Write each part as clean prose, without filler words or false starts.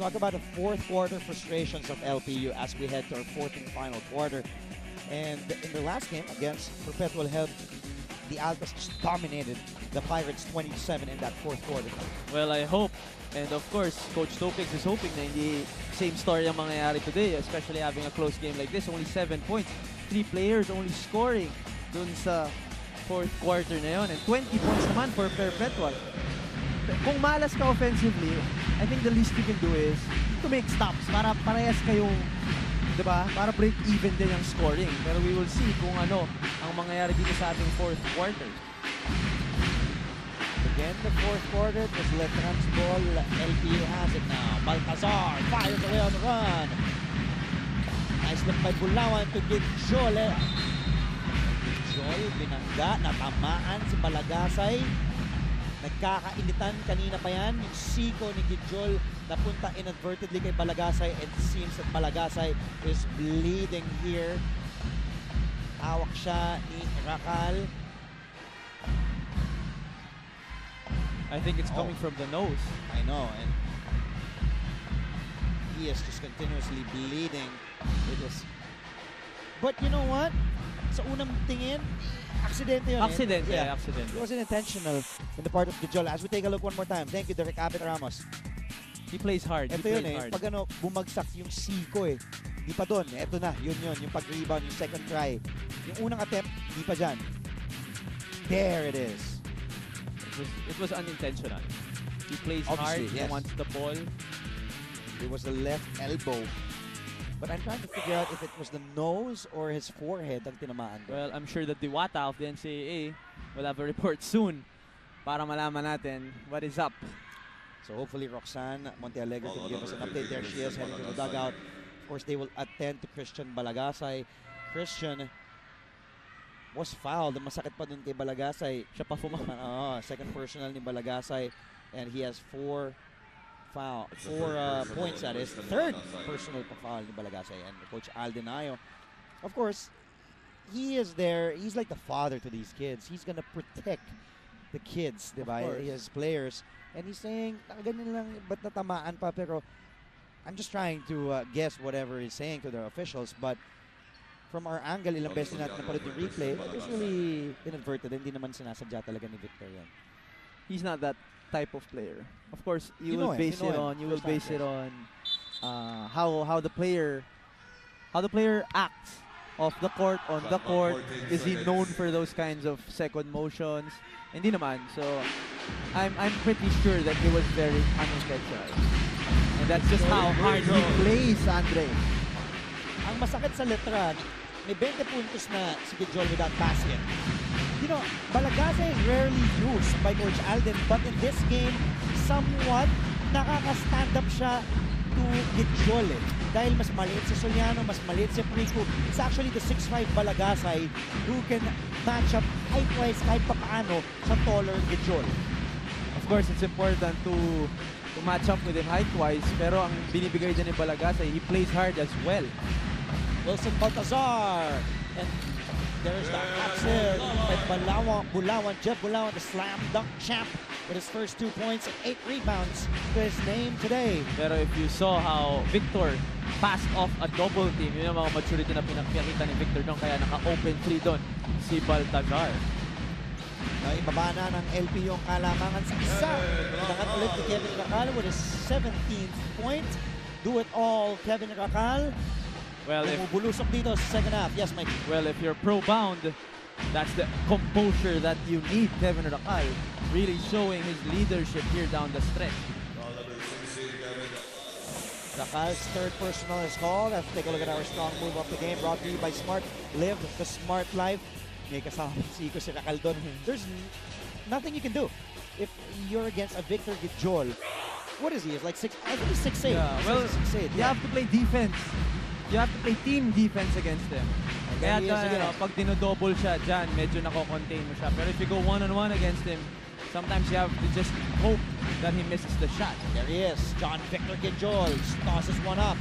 talk about the fourth quarter frustrations of LPU as we head to our fourth and final quarter. And in the last game against Perpetual Health, the Altas just dominated the Pirates 27 in that fourth quarter. Well, I hope. And of course, Coach Topix is hoping na hindi same story ang mangyayari today, especially having a close game like this. Only 7 points. 3 players only scoring dun sa fourth quarter na yun. And 20 points naman for Perpetual. Kung malas ka offensively, I think the least you can do is to make stops para parehas kayong, diba? Para break even din yung scoring. Pero we will see kung ano ang mangyayari dito sa ating fourth quarter. Again, the fourth quarter, it was Letran's ball. LPU has it now. Balcazar fires away on the run. Nice look by Bulawan to Gijol. Gijol, binangga, natamaan si Malagasay. Nagkakainitan kanina pa yan. Yung siko ni Gijol napunta inadvertently kay Malagasay, and it seems that Malagasay is bleeding here. Hawak siya ni Rakal. I think it's coming from the nose. I know, and he is just continuously bleeding. It was, but you know what? Sa unang tingin, aksidente yun. Accident, yeah, accident. It wasn't intentional in the part of Gijol. As we take a look one more time. Thank you, Derek Abit Ramos. He plays hard. Ito yun hard. Pag ano, bumagsak yung siko Di pa doon. Ito na, yun. Yung pag-rebound, yung second try. Yung unang attempt, di pa dyan. There it is. It was unintentional. He plays Obviously, hard. He wants the ball. It was the left elbow. But I'm trying to figure out if it was the nose or his forehead ang tinamaan ko. Well, I'm sure that the Diwata of the NCAA will have a report soon para malaman natin what is up. So hopefully Roxanne Montealegre can give us an update. There she is heading to the dugout. Of course, they will attend to Christian Balagasay. Christian was fouled. Masakit pa dun kay Balagasay. Siya pa second personal ni Balagasay. And he has 4 points, that is. Third personal foul ni Balagasay. And Coach Aldenayo, of course, he is there. He's like the father to these kids. He's gonna protect the kids, diba? His players. And he's saying, ganyan lang, ba't natamaan pa? Pero I'm just trying to guess whatever he's saying to the officials. But from our angle, ilang beses natin napanood yung replay, it was really inadvertent. Hindi naman sinasadya talaga ni Victor yan. He's not that type of player. Of course, you will base it on how the player acts off the court, on the court. Is he known for those kinds of second motions? Hindi naman. So I'm pretty sure that it was very unintentional. And that's just how hard he plays, Andre. Ang masakit sa Letran, may 20 puntos na si Gijol without basket. You know, Balagasay is rarely used by Coach Alden, but in this game, somewhat nakaka-stand up siya to Gijol dahil mas maliit si Soliano, mas maliit si Prico. It's actually the 6'5 Balagasay who can match up height-wise kahit papaano sa taller Gijol. Of course, it's important to match up with him height-wise, pero ang binibigay din ni Balagasay, he plays hard as well. Wilson Baltazar, and there's the capture by Bulawan, Jeff Bulawan, the slam dunk champ with his first 2 points and 8 rebounds to his name today. Pero if you saw how Victor passed off a double team, yun yung mga maturity na pinakita ni Victor doon, kaya naka-open 3 doon si Baltazar. Ibaba na ng LPU yung kalamangan sa isa. Nakat ulit ni Kevin Racal with his 17th point. Do it all, Kevin Racal. Well, bulusok dito sa second half. Yes, Mike. Well, if you're pro-bound, that's the composure that you need, Kevin Racal. Really showing his leadership here down the stretch. Racal's third personal is called. Let's take a look at our strong move of the game. Brought to you by Smart. Live the smart life. May kasama si Racal doon. There's nothing you can do if you're against a Victor Gijol. What is he? He's like 6. I think he's 6'8". Yeah, well, 6'8". You have to play defense. You have to play team defense against them. Kaya pag dinodouble siya dyan, medyo nako-contain mo siya. Pero if you go one-on-one against him, sometimes you have to just hope that he misses the shot. There he is. John Victor Gijol tosses one up.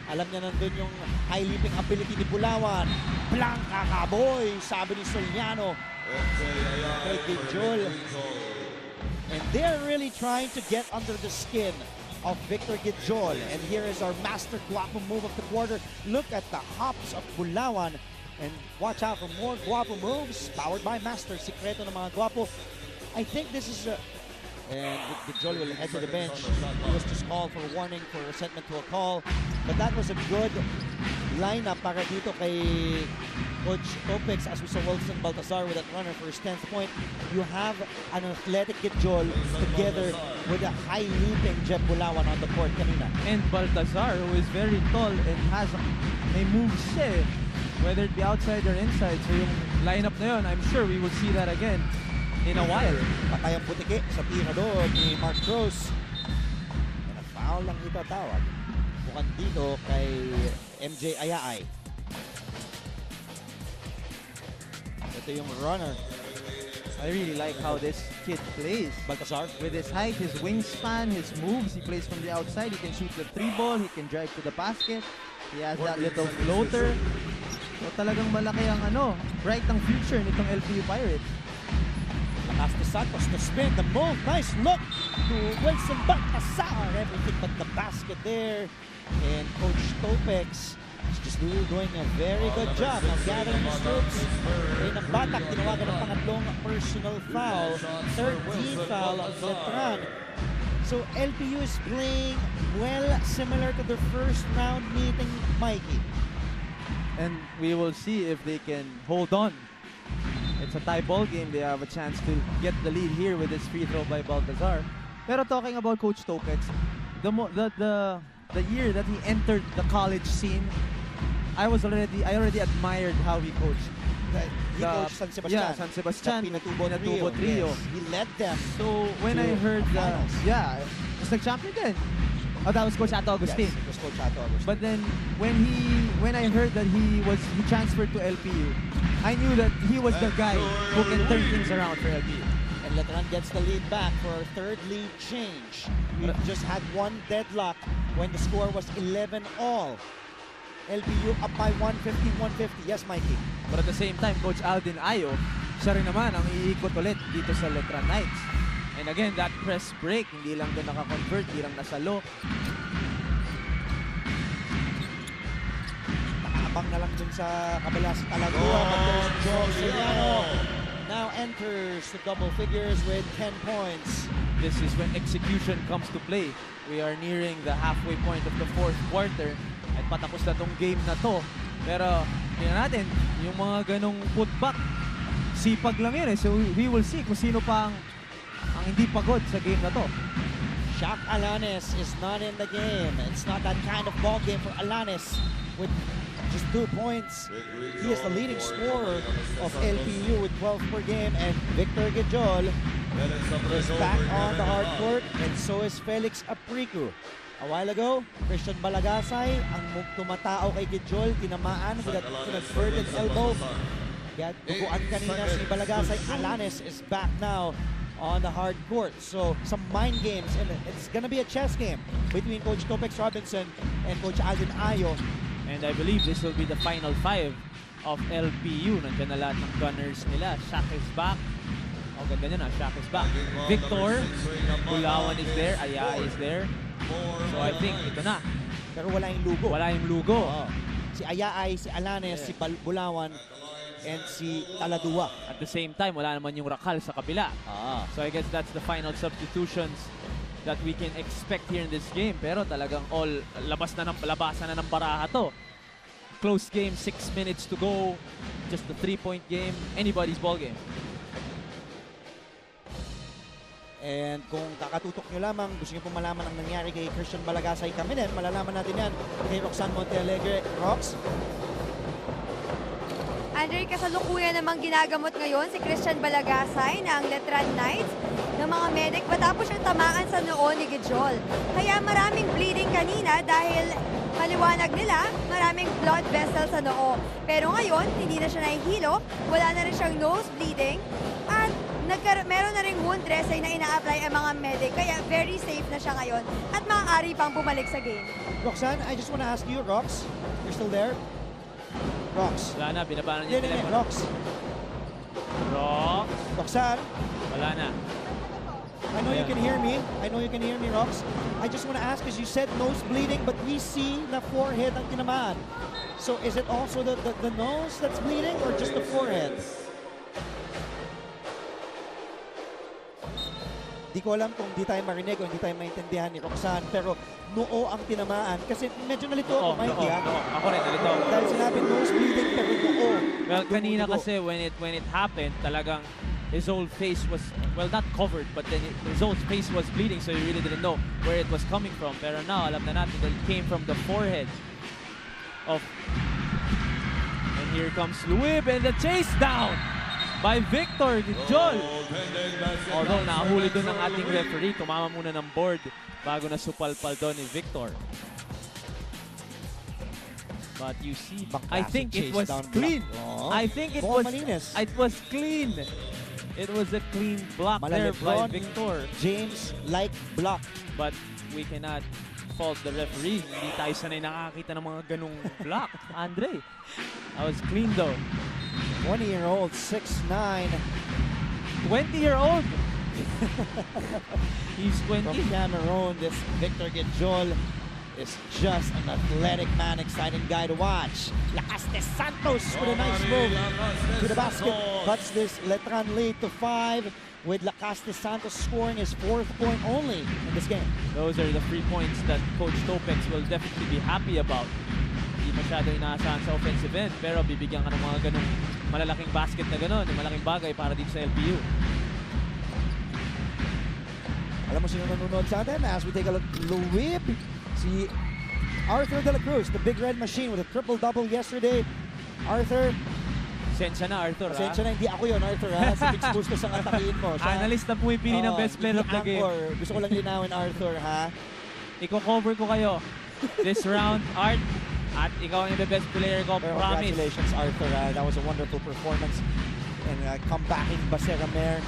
Alam niya nandun yung high leaping ability ni Bulawan. Blanca kaboy, sabi ni Soliano. Kay Gijol. And they're really trying to get under the skin of Victor Gijol. And here is our master guapo move of the quarter. Look at the hops of Bulawan. And watch out for more guapo moves powered by Master. Sikreto ng mga guapo. I think this is and Gijol will head to the bench. He was just called for a warning for resentment to a call. But that was a good lineup para dito kay Coach Topex, as we saw Wilson Baltazar with that runner for his 10th point. You have an athletic Gijol together with a high-leaping Jeb Bulawan on the court kanina. And Baltazar, who is very tall and has a move siya, whether it be outside or inside. So yung lineup na yun, I'm sure we will see that again in a while. Patay ang putiki sa tira doon ni Mark Gross. And a foul lang itatawag. Mukhang dito kay MJ Ayaay. Ito yung runner. I really like how this kid plays. Baltazar. With his height, his wingspan, his moves, he plays from the outside. He can shoot the 3-ball, he can drive to the basket. He has that little floater. So talagang malaki ang bright ang future nitong LPU Pirates. Lakas ni Santos to spin the move. Nice look to Wilson Baltazar. Everything but the basket there. And Coach Topex is just doing a very good job of gathering his troops. Ray ng Batak, tinawagan ng pangatlong personal foul. Third team foul of Letran. So LPU is playing well, similar to their first round meeting, Mikey. And we will see if they can hold on. It's a tie ball game. They have a chance to get the lead here with this free throw by Baltazar. Pero talking about Coach Topex, the year that he entered the college scene, I already admired how he coached. He coached San Sebastian. Yeah, San Sebastian. Pinatubo Trio. Yes. He led them. So when I heard that, was nag-champion din. Oh, that was Coach Ato Agustin. Yes, it was Coach Ato Agustin. But then when I heard that he transferred to LPU, I knew that he was the guy who can turn things around for LPU. And Letran gets the lead back for our third lead change. We just had one deadlock when the score was 11-all. LPU up by 150-150. Yes, Mikey. But at the same time, Coach Alden Ayo, siya rin naman ang iikot ulit dito sa Letran Knights. And again, that press break, hindi lang doon naka-convert, hindi lang nasalo. Nakaabang na lang dun sa kabila sa Talagua. But there's Joe Soriano. Now enters the double figures with 10 points. This is when execution comes to play. We are nearing the halfway point of the fourth quarter. At patapos na tong game na to. Pero, tingnan natin, yung mga ganong putback, sipag lang yun eh. So we will see kung sino pa ang hindi pagod sa game na to. Shaq Alanes is not in the game. It's not that kind of ball game for Alanes with just 2 points. He is the leading scorer of LPU with 12 per game. And Victor Gijol is back on the hard court. And so is Felix Aprico. A while ago, Christian Balagasay ang tumatao kay Gijol, tinamaan with a converted elbow. Kaya duguan kanina si Balagasay. Alanes is back now on the hard court. So some mind games, and it's gonna be a chess game between Coach Topex Robinson and Coach Alden Ayo. And I believe this will be the final 5 of LPU. Nandiyan na lahat ng gunners nila. Shaq is back. Oh, ganda nyo na. Shaq is back. Victor, Bulawan is there. Aya is there. So I think ito na. Pero wala yung lugo. Wala yung lugo. Si Ayaay, si Alanes, si Bulawan, and si Taladua. At the same time, wala naman yung Rakal sa kabila. So I guess that's the final substitutions that we can expect here in this game. Pero talagang labasan na ng baraha to. Close game, 6 minutes to go. Just a 3-point game. Anybody's ball game. And kung kakatutok nyo lamang, gusto nyo pong malaman ang nangyari kay Christian Balagasay, kami din, malalaman natin yan kay Roxanne Montealegre. Rox? Andre, kasalukuyan namang ginagamot ngayon si Christian Balagasay ng Letran Knights ng mga medic matapos siyang tamaan sa noo ni Gijol. Kaya maraming bleeding kanina dahil maliwanag nila maraming blood vessels sa noo. Pero ngayon, hindi na siya nahihilo, wala na rin siyang nose bleeding at meron na ring wound dressing na ina-apply ang mga medic. Kaya very safe na siya ngayon at maaari pang bumalik sa game. Roxanne, I just want to ask you, Rox, you're still there? Rox. Wala na, binabanan niya yung telephone. Rox. Rox. Roxanne. Wala na. I know you can hear me. I know you can hear me, Rox. I just want to ask, because you said nose bleeding, but we see na forehead ang tinamaan. So is it also the nose that's bleeding or just the forehead? Di ko alam kung di tayo marinig o hindi tayo maintindihan ni Roxanne, pero noo ang tinamaan. Kasi medyo nalito ako, maintindihan. Ako rin, nalito. Dahil sinabi nose bleeding, pero noo. Well, kanina kasi when it happened, talagang his whole face was, well, not covered, but then his whole face was bleeding, so you really didn't know where it was coming from. Pero now, alam na natin that it came from the forehead of... And here comes Luib and the chase down by Victor Gijol. Although nakahuli doon ng ating referee, tumama muna ng board bago na supalpal doon ni Victor. But you see, I think it was clean. I think it was clean. It was a clean block there by Victor. James like block. But we cannot fault the referee. Hindi tayo sanay nakakita ng mga ganung block. Andre, that was clean though. 20-year-old, 6'9". 20-year-old? He's 20. From Cameroon, this Victor Gijol is just an athletic man, exciting guy to watch. Lakas de Santos with a nice move to the basket. Cuts this Letran lead to 5 with Lakas de Santos scoring his 4th point only in this game. Those are the 3 points that Coach Topex will definitely be happy about. Hindi masyado inaasahan sa offensive end, pero bibigyan ka ng mga ganong malalaking basket na ganon, malaking bagay para dito sa LPU. Alam mo sino nanonood sa atin? As we take a look, Luib, si Arthur De La Cruz, the big red machine with a triple-double yesterday. Arthur, Sensya na, Arthur, ha? Sensya na, hindi ako yun, Arthur, ha? Si Big Bustos ang atakiin mo. Analyst na pumipili ng best player of the game. Gusto ko lang linawin, Arthur, ha? Iko-cover ko kayo this round, Art. At ikaw ang the best player ko, Pero promise. Congratulations, Arthur. That was a wonderful performance. And comebacking Basera Mer.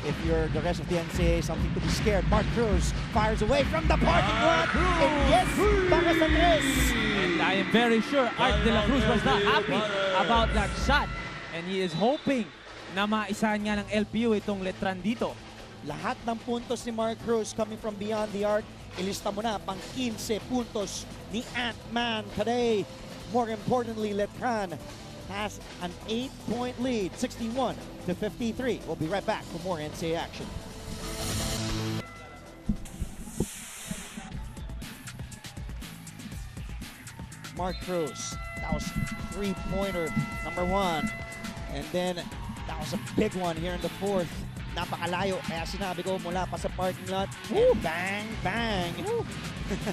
If you're the rest of the NCAA, something to be scared. Mark Cruz fires away from the parking lot. And yes, para sa tres. And I am very sure Art De La Cruz was not happy about that shot. And he is hoping na maisahan nga ng LPU itong Letran dito. Lahat ng puntos ni Mark Cruz coming from beyond the arc. Ilista mo na pang 15 puntos ni Ant-Man today. More importantly, Letran has an 8-point lead, 61-53. We'll be right back for more NCAA action. Mark Cruz, that was three-pointer number 1. And then that was a big one here in the 4th. Napakalayo, kaya sinabi ko mula pa sa parking lot. Bang, bang.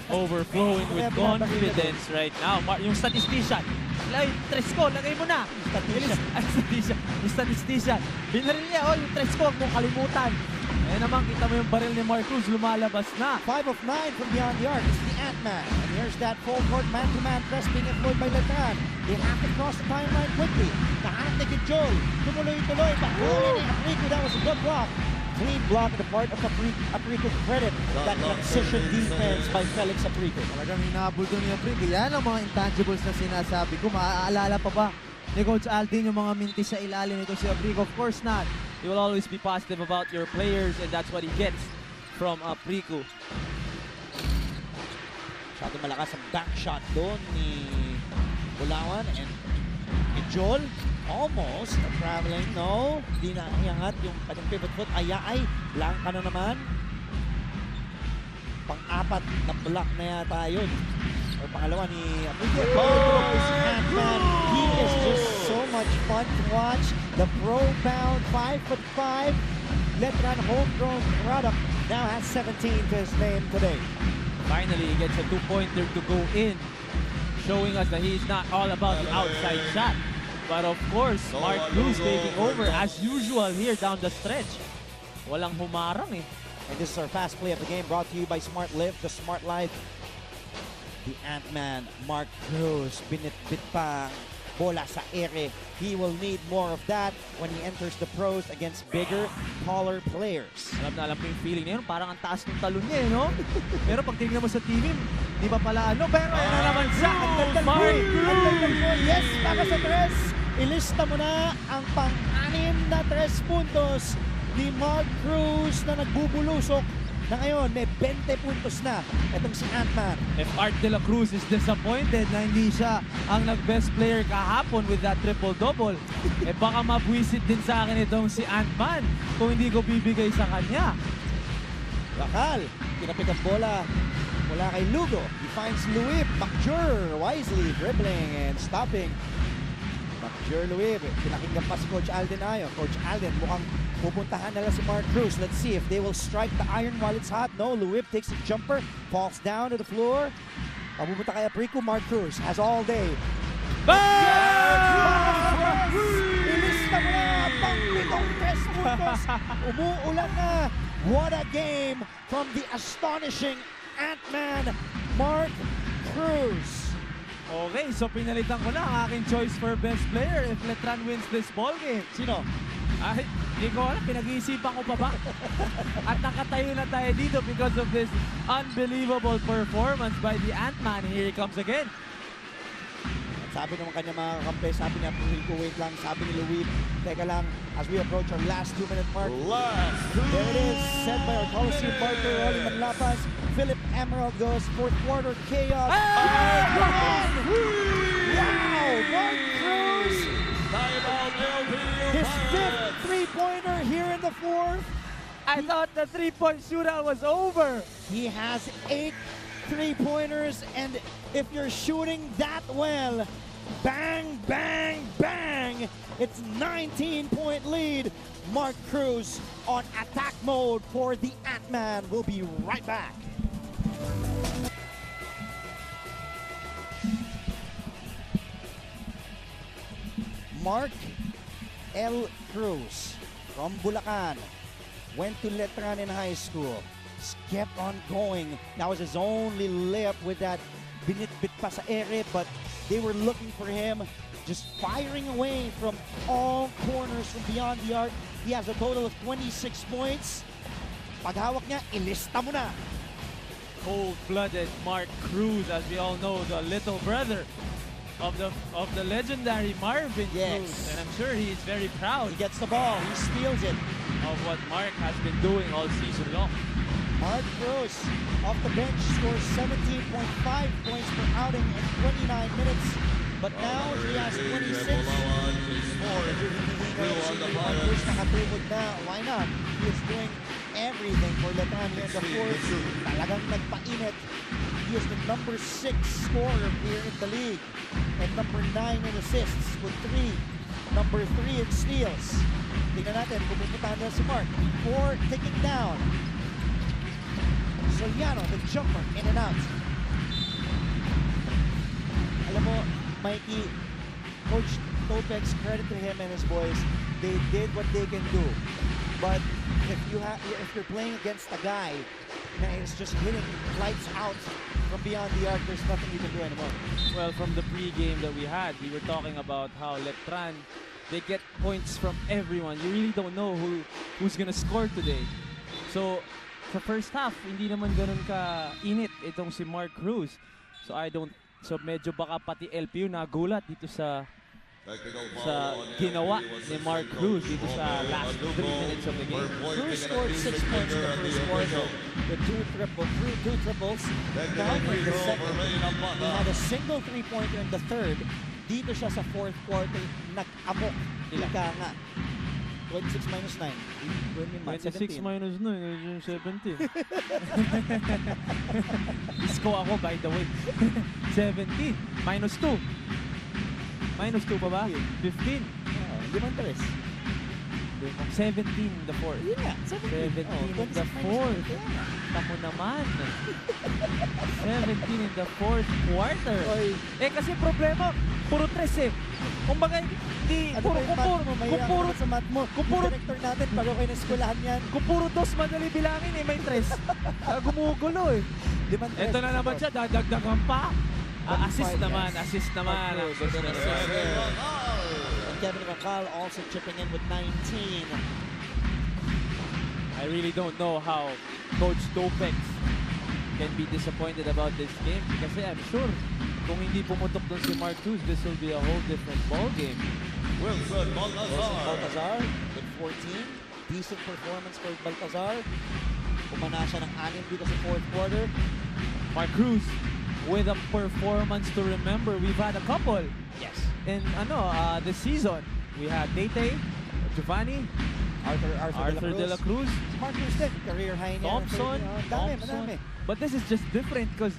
Overflowing with confidence right now. Yung statistician. Yung tres ko, lagay mo na. Yung statistician. Binaril niya, yung tres ko, huwag mong kalimutan. Eh naman, kita mo yung baril ni Mark Cruz, lumalabas na. 5 of 9 from beyond the arc. It's the Ant-Man. And here's that full court man-to-man press being employed by Letran. They have to cross the timeline quickly. Nahanap ni Gijol. Tumuloy-tuloy. Bahuli ni Aprico. That was a good block. Clean block on the part of Aprico. Credit that transition defense by Felix Aprico. Talagang hinabol doon ni Aprico. Yan ang mga intangibles na sinasabi ko. Maaalala pa ba ni Coach Aldin yung mga minti sa ilalim nito si Aprico? Of course not. You will always be positive about your players, and that's what he gets from Aprico. Masyadong malakas ang back shot doon ni Bulawan, and Gijol almost traveling. No, di na iangat yung kanyang pivot foot. Ay, blank ka na naman. Pang-apat na block na yata yun. Or pangalawa ni Aprico. Ant-Man. He is just so much fun to watch. The pro-bound 5'5" Letran homegrown product now has 17 to his name today. Finally, he gets a 2-pointer to go in, showing us that he's not all about the outside shot. But of course, Mark Cruz taking over as usual here down the stretch. Walang humarang eh. And this is our fast play of the game brought to you by Smart Live, the Smart Life. The Ant-Man, Mark Cruz, binitbit pa bola sa ere. He will need more of that when he enters the pros against bigger, taller players. Alam na alam ko yung feeling na yun, parang ang taas ng talon niya eh, no? Pero pag tingnan mo sa TV, di ba pala ano? Pero yan na naman siya! Mark Cruz! Yes, para sa tres. Ilista mo na ang pang-anim na 3 puntos ni Mark Cruz na nagbubulusok na ngayon may 20 puntos na itong si Ant-Man. If Art de la Cruz is disappointed na hindi siya ang nag-best player kahapon with that triple-double, baka mabwisit din sa akin itong si Ant-Man kung hindi ko bibigay sa kanya. Bakal, pinapit ang bola mula kay Lugo. He finds Luib. McJur wisely dribbling and stopping. McJur Luib, pinakinggan pa si Coach Alden Ayo. Coach Alden mukhang pupuntahan nila si Mark Cruz. Let's see if they will strike the iron while it's hot. No, Luib takes a jumper, falls down to the floor. Papupunta kay Aprico. Mark Cruz has all day. Bang! Ilista mo na, pang-pitong 3 puntos. Umuulan na. What a game from the astonishing Ant-Man, Mark Cruz. Okay, so pinalitan ko na ang aking choice for best player if Letran wins this ball game. Sino? Ay, hindi ko alam, pinag-iisipan ko pa ba? At nakatayo na tayo dito because of this unbelievable performance by the Ant-Man. Here he comes again. Sabi ng kanya mga kakampi, sabi niya, wait lang, sabi ni Louis, teka lang, as we approach our last 2-minute mark. There it is, set by our Coliseum partner, Rolly Manlapas. Philip Emerald goes, fourth quarter chaos. Hey! Wow! Mark Cruz! His 5th three-pointer here in the 4th. I thought the three-point shootout was over. He has 8 three-pointers, and if you're shooting that well, bang, bang, bang, it's 19-point lead. Mark Cruz on attack mode for the Ant-Man. We'll be right back. Mark L. Cruz from Bulacan went to Letran in high school. Kept on going. That was his only layup with that binit-bit pa sa ere, but they were looking for him, just firing away from all corners from beyond the arc. He has a total of 26 points. Paghawak niya, ilista mo na. Cold-blooded Mark Cruz, as we all know, the little brother of the legendary Marvin Cruz, and I'm sure he is very proud. He gets the ball, he steals it. Of what Mark has been doing all season long. Mark Cruz off the bench scores 17.5 points per outing in 29 minutes, but now he has 26. Cruz nakatukod na. Why not? He is doing everything for Letran here in the 4th. Talagang nagpainit. He is the number 6 scorer here in the league, and number 9 in assists with 3. Number 3 in steals. Tingnan natin, pupuntahan na si Mark. 4 ticking down. Soliano, the jumper, in and out. Alam mo, Mikey, Coach Topex, credit to him and his boys. They did what they can do. But if you're playing against a guy that is just hitting lights out from beyond the arc, there's nothing you can do anymore. Well, from the pre-game that we had, we were talking about how Letran, they get points from everyone. You really don't know who's gonna score today. So, sa first half, hindi naman ganun ka-init itong si Mark Cruz. So medyo baka pati LPU nagulat dito sa ginawa ni Mark Cruz dito sa last 3 minutes of the game. Cruz scored 6 points in the first quarter with 2 triples. Now in the second, he had a single 3-pointer in the third. Dito siya sa 4th quarter, nag-amok. Ika nga. 26 minus 9. 26 minus 9, 17. Isko ako, by the way. 17. Minus 2. Minus 2 pa ba? 15. Limang tres. 17 in the 4th. Yun nga, 17 in the 4th. Tamo naman. 17 in the 4th quarter. Oy. Kasi problema, puro 3 eh. Kumbaga, Kung puro director natin, bago kayo na-eskwelahan yan. Kung puro 2 madali bilangin may 3. Gumugulo eh. Ito na naman siya, dadagdagan pa. Assist naman. Kevin Racal also chipping in with 19. I really don't know how Coach Topex can be disappointed about this game kasi I'm sure kung hindi pumutok doon si Mark Cruz, this will be a whole different ball game. Wilson Baltazar with 14. decent performance for Baltazar. Pumana siya ng 6 dito sa fourth quarter. Mark Cruz with a performance to remember. We've had a couple Yes. in this season. We had Tete, Giovanni, Arthur De La Cruz, Mark Cruz din, career high niya. Thompson. Madami. But this is just different because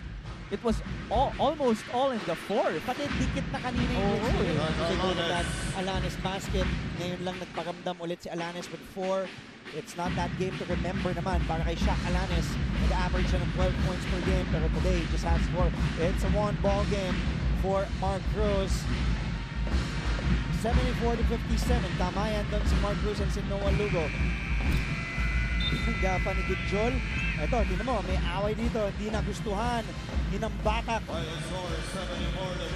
it was almost all in the fourth. Pati dikit na kanina yung Oo, siguro that Alanes basket. Ngayon lang nagparamdam ulit si Alanes with 4. It's not that game to remember naman para kay Shaq Alanes. Nag-average siya ng 12 points per game pero today he just has 4. It's a one-ball game for Mark Cruz. 74-57. Tama yan doon si Mark Cruz and si Noah Lugo. Gapan ni Gidjol. Ito, tingnan mo, may away dito. Hindi nagustuhan. Hinambatak.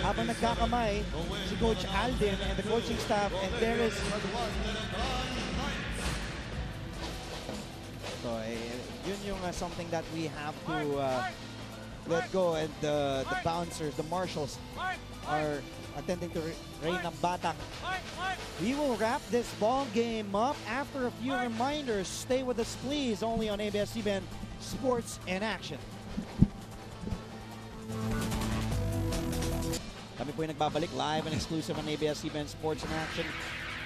Habang nagkakamay, si Coach Aldin and the coaching staff, and there is... Ito, yun yung something that we have to let go, and the bouncers, the marshals, are attempting to rain ng batak. We will wrap this ball game up after a few reminders. Stay with us, please, only on ABS-CBN Sports in Action. Kami po yung nagbabalik live and exclusive on ABS-CBN Sports in Action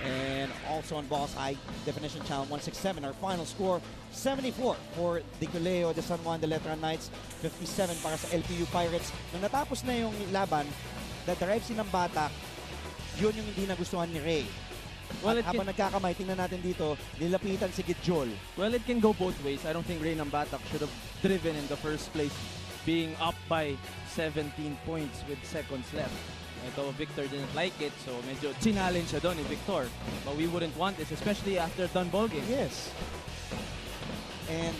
and also on Boss High Definition Channel 167. Our final score, 74 for the Colegio de San Juan de Letran Knights, 57 para sa LPU Pirates. Nung natapos na yung laban, the-drive si ng batak, yun yung hindi nagustuhan ni Ray. Well, at habang nagkakamay, tingnan natin dito, nilapitan si Gidjol. Well, it can go both ways. I don't think Ray Nambatak should have driven in the first place, being up by 17 points with seconds left. Ito, Victor didn't like it, so medyo challenge siya doon ni Victor. But we wouldn't want this, especially after a done ball game. Yes. And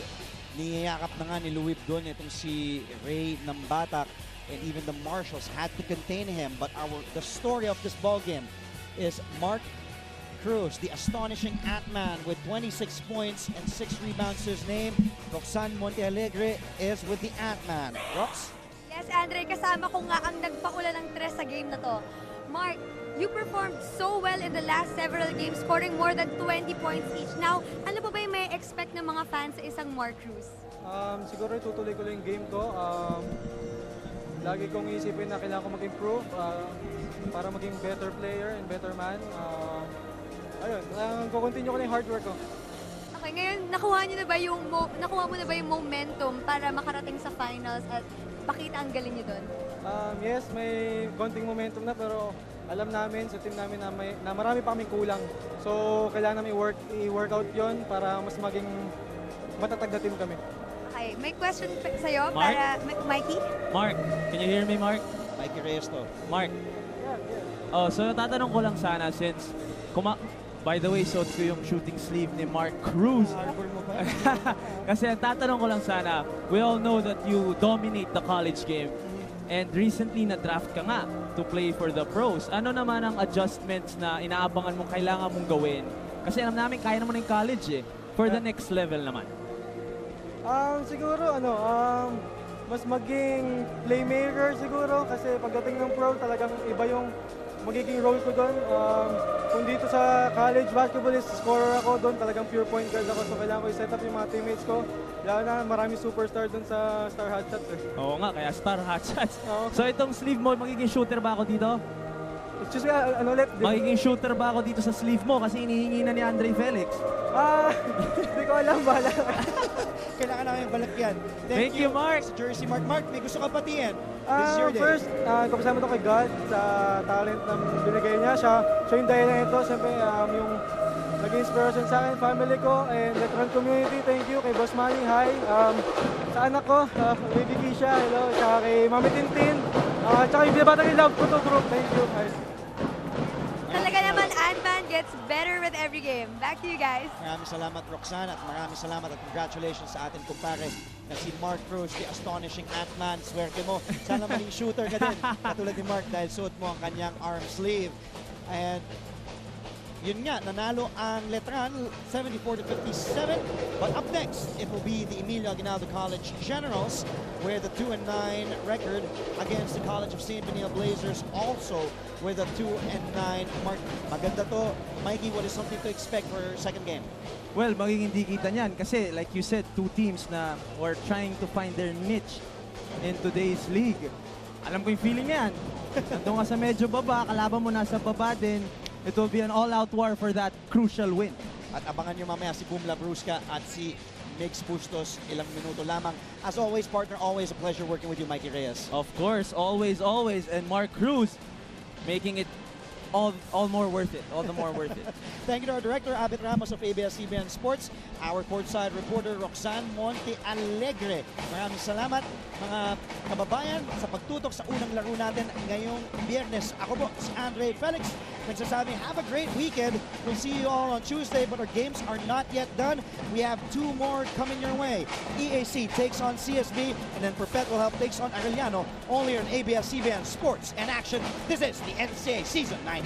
niyayakap na nga ni Louis doon itong si Ray Nambatak, and even the marshals had to contain him. But the story of this ball game is Mark Cruz, the astonishing Ant-Man with 26 points and 6 rebounds to his name. Roxanne Montealegre is with the Ant-Man. Rox? Yes, Andre, kasama ko nga ang nagpaula ng tres sa game na to. Mark, you performed so well in the last several games, scoring more than 20 points each. Now, ano pa ba yung may expect ng mga fans sa isang Mark Cruz? Siguro itutuloy ko lang yung game ko. Lagi kong isipin na kailangan ko mag-improve para maging better player and better man. Ayun, kukontinue ko na yung hard work ko. Okay, ngayon nakuha mo na ba yung momentum para makarating sa finals at pakita ang galing niyo doon? Yes, may konting momentum na pero alam namin sa team namin na marami pa kaming kulang. So, kailangan namin i-workout yon para mas maging matatag na team kami. Okay, may question sa'yo Mark? para Mikey? Mark, can you hear me, Mark? Mikey Reyes to. Mark. Yeah. Oh, so tatanong ko lang sana since by the way, suot ko yung shooting sleeve ni Mark Cruz. Kasi tatanong ko lang sana, we all know that you dominate the college game and recently na-draft ka nga to play for the pros. Ano naman ang adjustments na inaabangan mong kailangan mong gawin? Kasi alam namin, kaya naman yung college for the next level naman. Siguro mas maging playmaker siguro kasi pagdating ng pro talagang iba yung magiging role ko doon. Kung dito sa college basketball is scorer ako doon, talagang pure point guard ako. So kailangan ko i-set up yung mga teammates ko. Lalo na maraming superstar doon sa Star Hotshots. Oo nga, kaya Star Hotshots. Oo. So itong sleeve mo, magiging shooter ba ako dito? It's just, ulit? Magiging shooter ba ako dito sa sleeve mo kasi hinihingi na ni Andre Felix? Hindi ko alam, bahala. Kailangan namin balik yan. Thank you, Mark. Sa Jersey, Mark. Mark, may gusto ka patiin. This is your day. First, kapasama to kay God sa talent na binigay niya. Siya yung dahilan nito. Siyempre, yung naging inspiration sa akin, family ko, and Letran community. Thank you kay Boss Manny. Hi. Sa anak ko, Baby Kisha. Hello. Tsaka kay Mami Tintin. Tsaka yung binabatang yung love ko to group. Thank you. Hi. Talaga naman, Ant-Man gets better with every game. Back to you guys. Maraming salamat, Roxanne, at maraming salamat at congratulations sa ating kumpare na si Mark Cruz, the astonishing Ant-Man. Swerte mo. Sana maging shooter ka din, katulad ni Mark, dahil suot mo ang kanyang arm sleeve. And Yun nga, nanalo ang Letran 74-57. But up next, it will be the Emilio Aguinaldo College Generals with a 2-9 record against the College of St. Benil Blazers, also with a 2-9 mark. Maganda to. Mikey, what is something to expect for second game? Well, magiging hindi kita niyan kasi like you said, two teams na were trying to find their niche in today's league. Alam ko yung feeling yan. Nandun ka sa medyo baba, kalaban mo nasa baba din. It will be an all-out war for that crucial win. At abangan nyo mamaya si Boom Labrusca at si Migs Bustos, ilang minuto lamang. As always, partner, always a pleasure working with you, Mikey Reyes. Of course, always, always. And Mark Cruz making it all more worth it. All the more worth it. Thank you to our director, Abit Ramos of ABS-CBN Sports, our courtside reporter, Roxanne Monte Alegre. Maraming salamat, mga kababayan, sa pagtutok sa unang laro natin ngayong Biyernes. Ako po, si Andre Felix, nagsasabi, have a great weekend. We'll see you all on Tuesday, but our games are not yet done. We have two more coming your way. EAC takes on CSB, and then Perpetual Help takes on Arellano, only on ABS-CBN Sports and Action. This is the NCAA Season 91.